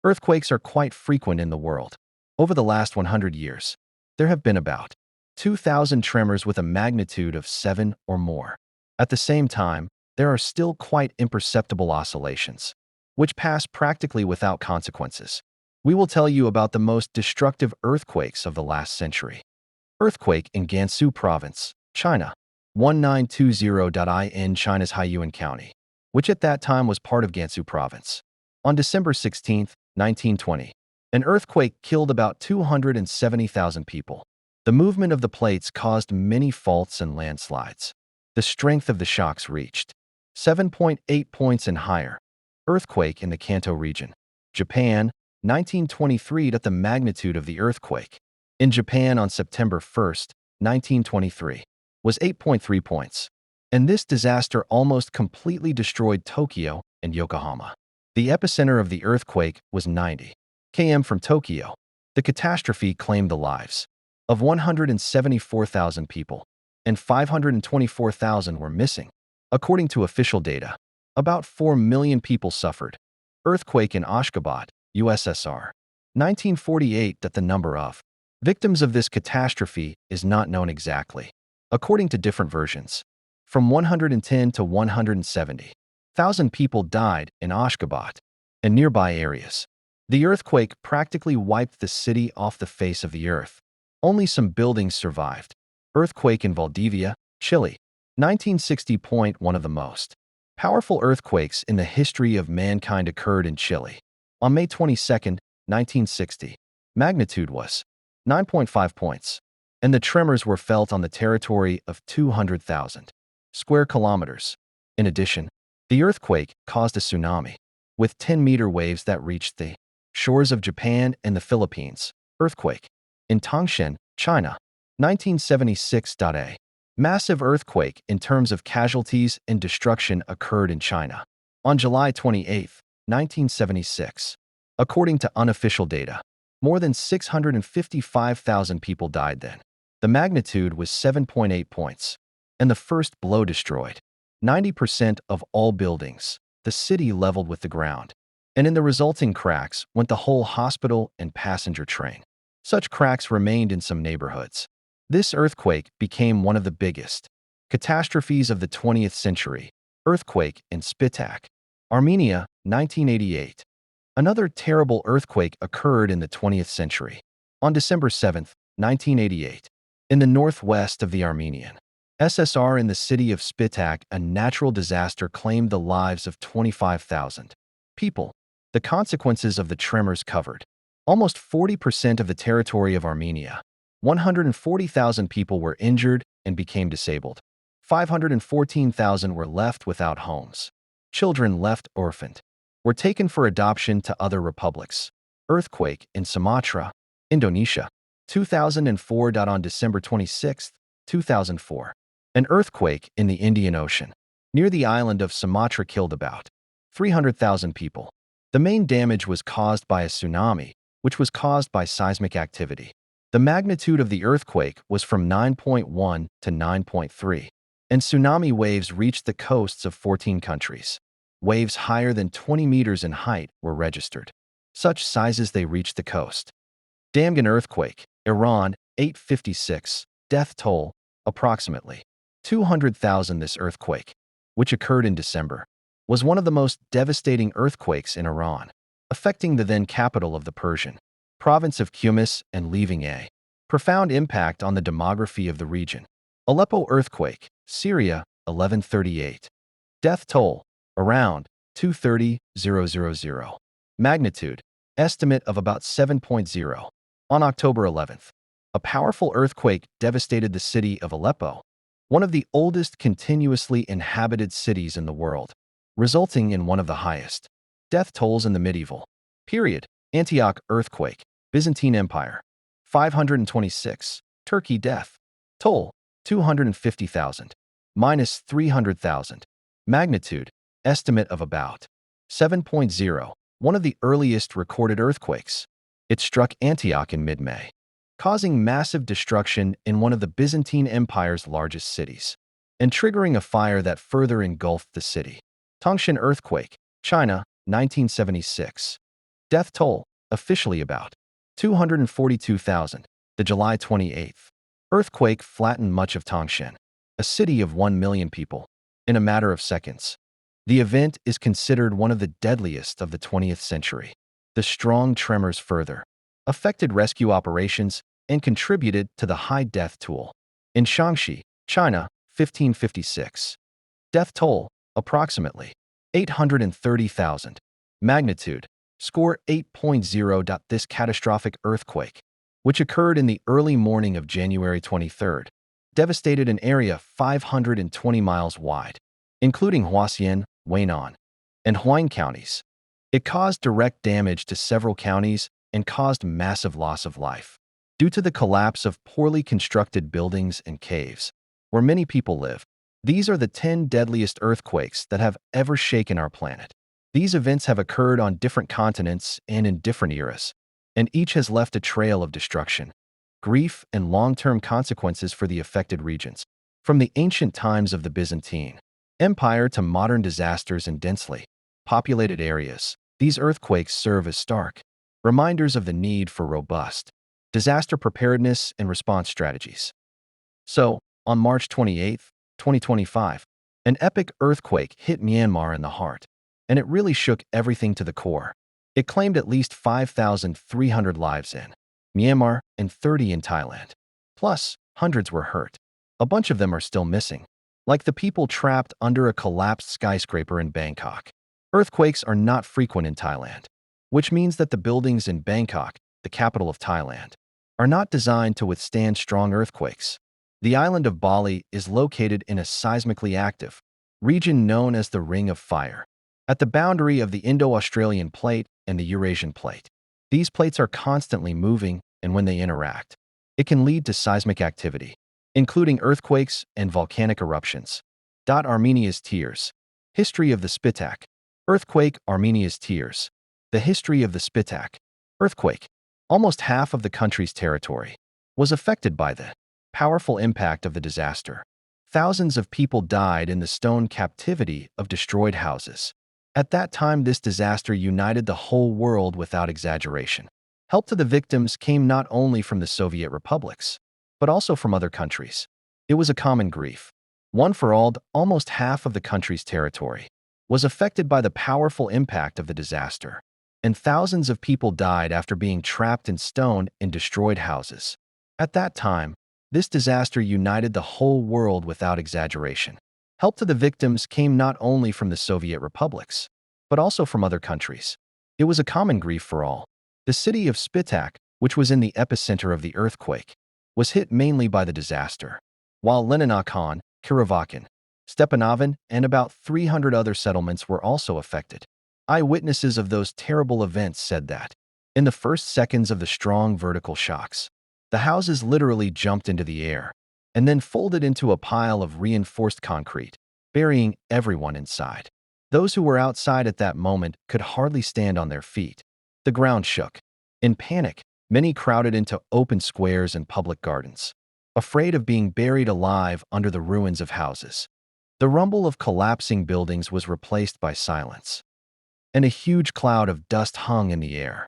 Earthquakes are quite frequent in the world. Over the last 100 years, there have been about 2,000 tremors with a magnitude of 7 or more. At the same time, there are still quite imperceptible oscillations, which pass practically without consequences. We will tell you about the most destructive earthquakes of the last century. Earthquake in Gansu Province, China, 1920 in China's Haiyuan County, which at that time was part of Gansu Province. On December 16, 1920, an earthquake killed about 270,000 people. The movement of the plates caused many faults and landslides. The strength of the shocks reached 7.8 points and higher. Earthquake in the Kanto region, Japan, 1923. The magnitude of the earthquake in Japan on September 1, 1923, was 8.3 points, and this disaster almost completely destroyed Tokyo and Yokohama. The epicenter of the earthquake was 90 km from Tokyo. The catastrophe claimed the lives of 174,000 people, and 524,000 were missing. According to official data, about 4 million people suffered. Earthquake in Ashgabat, USSR, 1948. The number of victims of this catastrophe is not known exactly, according to different versions. From 110 to 170,000 people died in Ashgabat and nearby areas. The earthquake practically wiped the city off the face of the earth. Only some buildings survived. Earthquake in Valdivia, Chile, 1960. One of the most powerful earthquakes in the history of mankind occurred in Chile. On May 22, 1960, magnitude was 9.5 points, and the tremors were felt on the territory of 200,000 square kilometers. In addition, the earthquake caused a tsunami, with 10-meter waves that reached the shores of Japan and the Philippines. Earthquake in Tangshan, China, 1976. A massive earthquake in terms of casualties and destruction occurred in China on July 28, 1976. According to unofficial data, more than 655,000 people died then. The magnitude was 7.8 points, and the first blow destroyed 90% of all buildings. The city leveled with the ground, and in the resulting cracks went the whole hospital and passenger train. Such cracks remained in some neighborhoods. This earthquake became one of the biggest catastrophes of the 20th century. Earthquake in Spitak, Armenia, 1988. Another terrible earthquake occurred in the 20th century. On December 7, 1988, in the northwest of the Armenian SSR in the city of Spitak, a natural disaster claimed the lives of 25,000 people. The consequences of the tremors covered almost 40% of the territory of Armenia. 140,000 people were injured and became disabled. 514,000 were left without homes. Children left orphaned were taken for adoption to other republics. Earthquake in Sumatra, Indonesia, 2004. On December 26, 2004, an earthquake in the Indian Ocean near the island of Sumatra killed about 300,000 people. The main damage was caused by a tsunami, which was caused by seismic activity. The magnitude of the earthquake was from 9.1 to 9.3, and tsunami waves reached the coasts of 14 countries. Waves higher than 20 meters in height were registered. Such sizes they reached the coast. Damgan earthquake, Iran, 856. Death toll, approximately 200,000. This earthquake, which occurred in December, was one of the most devastating earthquakes in Iran, affecting the then capital of the Persian province of Kumis and leaving a profound impact on the demography of the region. Aleppo earthquake, Syria, 1138. Death toll, around 230,000. Magnitude, estimate of about 7.0. On October 11th, a powerful earthquake devastated the city of Aleppo, one of the oldest continuously inhabited cities in the world, resulting in one of the highest death tolls in the medieval period. Antioch earthquake, Byzantine Empire, 526. Turkey death toll, 250,000, minus 300,000. Magnitude, estimate of about 7.0. One of the earliest recorded earthquakes. It struck Antioch in mid-May, causing massive destruction in one of the Byzantine Empire's largest cities, and triggering a fire that further engulfed the city. Tangshan earthquake, China, 1976. Death toll, officially about 242,000. The July 28th earthquake flattened much of Tangshan, a city of 1 million people, in a matter of seconds. The event is considered one of the deadliest of the 20th century. The strong tremors further affected rescue operations and contributed to the high death toll. In Shaanxi, China, 1556. Death toll, approximately 830,000. Magnitude, score 8.0. This catastrophic earthquake, which occurred in the early morning of January 23rd, devastated an area 520 miles wide, including Huaxian, Weinan, and Huayin counties. It caused direct damage to several counties and caused massive loss of life due to the collapse of poorly constructed buildings and caves where many people live. These are the 10 deadliest earthquakes that have ever shaken our planet. These events have occurred on different continents and in different eras, and each has left a trail of destruction, grief, and long-term consequences for the affected regions. From the ancient times of the Byzantine Empire to modern disasters in densely populated areas, these earthquakes serve as stark reminders of the need for robust disaster preparedness and response strategies. So, on March 28, 2025, an epic earthquake hit Myanmar in the heart, and it really shook everything to the core. It claimed at least 5,300 lives in Myanmar and 30 in Thailand. Plus, hundreds were hurt. A bunch of them are still missing, like the people trapped under a collapsed skyscraper in Bangkok. Earthquakes are not frequent in Thailand, which means that the buildings in Bangkok, the capital of Thailand, are not designed to withstand strong earthquakes. The island of Bali is located in a seismically active region known as the Ring of Fire, at the boundary of the Indo-Australian Plate and the Eurasian Plate. These plates are constantly moving, and when they interact, it can lead to seismic activity, including earthquakes and volcanic eruptions. Armenia's tears. History of the Spitak earthquake. Armenia's tears. The history of the Spitak earthquake. Almost half of the country's territory was affected by the powerful impact of the disaster. Thousands of people died in the stone captivity of destroyed houses. At that time, this disaster united the whole world without exaggeration. Help to the victims came not only from the Soviet republics, but also from other countries. It was a common grief. One for all, almost half of the country's territory was affected by the powerful impact of the disaster, and thousands of people died after being trapped in stone in destroyed houses. At that time, this disaster united the whole world without exaggeration. Help to the victims came not only from the Soviet republics, but also from other countries. It was a common grief for all. The city of Spitak, which was in the epicenter of the earthquake, was hit mainly by the disaster, while Leninakan, Kiravakan, Stepanovan, and about 300 other settlements were also affected. Eyewitnesses of those terrible events said that, in the first seconds of the strong vertical shocks, the houses literally jumped into the air and then folded into a pile of reinforced concrete, burying everyone inside. Those who were outside at that moment could hardly stand on their feet. The ground shook. In panic, many crowded into open squares and public gardens, afraid of being buried alive under the ruins of houses. The rumble of collapsing buildings was replaced by silence, and a huge cloud of dust hung in the air.